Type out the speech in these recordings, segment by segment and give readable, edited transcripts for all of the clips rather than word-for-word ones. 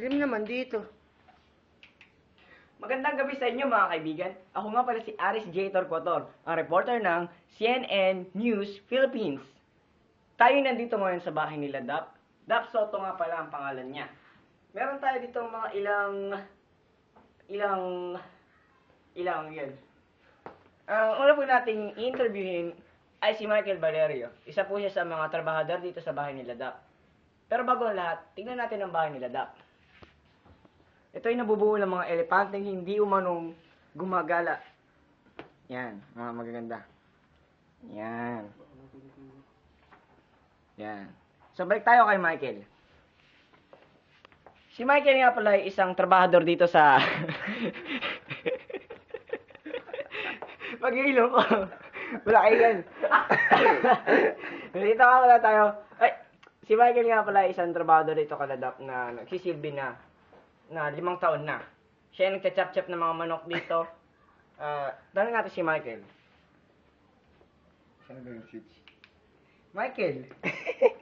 Dilim naman dito. Magandang gabi sa inyo mga kaibigan. Ako nga pala si Aris J. Torquator, ang reporter ng CNN News Philippines. Tayo nandito ngayon sa bahay nila Dap. Dap Soto nga pala ang pangalan niya. Meron tayo dito mga ilang yan. Ang una po nating interviewin ay si Michael Valerio. Isa po siya sa mga trabahador dito sa bahay nila Dap. Pero bago ang lahat, tingnan natin ang bahay nila Dap. Ito ay nabubuo ng mga elepanteng hindi umanong gumagala. Yan, mga magaganda. Yan. Yan. So, balik tayo kay Michael. Si Michael nga pala ay isang trabahador dito sa... Mag-iilo ko. Wala kayo yan. Dito nga pala tayo. Ay, si Michael nga pala ay isang trabahador dito kaladap na nagsisilbi na 5 taon na. Siya yung nagcha-chop-chop ng mga manok dito. Tanong natin si Michael. Saan ba yung switch? Michael,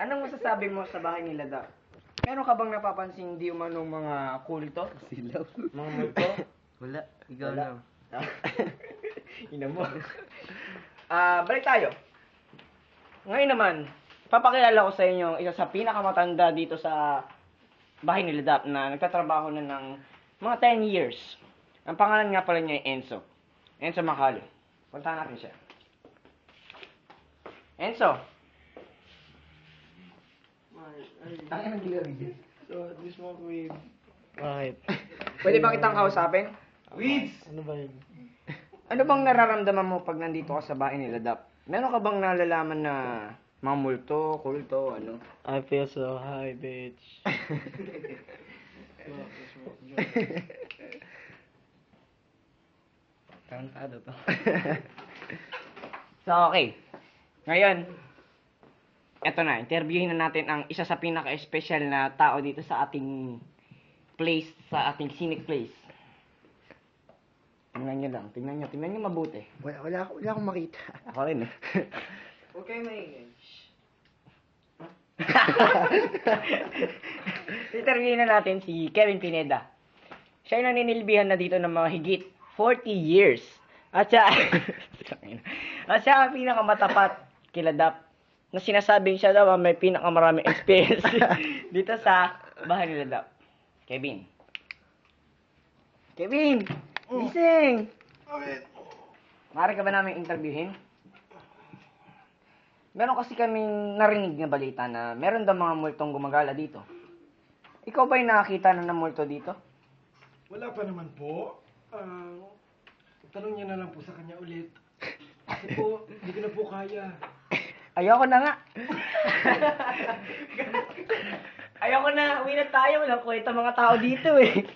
anong masasabi mo sa bahay nila Dap? Meron ka bang napapansin di umanong mga kulto? Silaw. Mga multo? Wala. Ikaw Wala. lang. Ina mo. Balik tayo. Ngayon naman, papakilala ko sa inyo isa sa pinakamatanda dito sa bahay nila Dap na nagtatrabaho na ng mga 10 years. Ang pangalan nga pala niya ay Enzo. Enzo Macalo. Puntahan natin siya. Enzo. Ang anong gilawin? So, this one with... Bakit? Pwede ba kitang kausapin? Weeds! Ano ba yun? Ano bang nararamdaman mo pag nandito ka sa bahay nila Dap? Meron ka bang nalalaman na mga multo, kulto, ano? I feel so high, bitch. Tarantado to. So, okay. Ngayon, eto na, interviewin na natin ang isa sa pinaka-special na tao dito sa ating place, sa ating scenic place. Tingnan nyo lang, tingnan nyo mabuti. Wala akong makita. Ako rin eh. Huwag kayo maingay. Interviewin na natin si Kevin Pineda. Siya ay naninilbihan na dito ng mga higit 40 years. At siya, at siya ang pinakamatapat kila Dap na sinasabing siya daw ang may pinakamaraming experience dito sa bahay nila Dap. Kevin. Kevin! Gising! Maaari ka ba namin interviewin? Meron kasi kaming narinig na balita na meron daw mga multong gumagala dito. Ikaw ba'y nakakita na ng multo dito? Wala pa naman po. Tanong niya na lang po sa kanya ulit. Kasi po, hindi ko na po kaya. Ayoko na nga. Ayoko na. Uwi na tayo. Walang kwenta mga tao dito eh.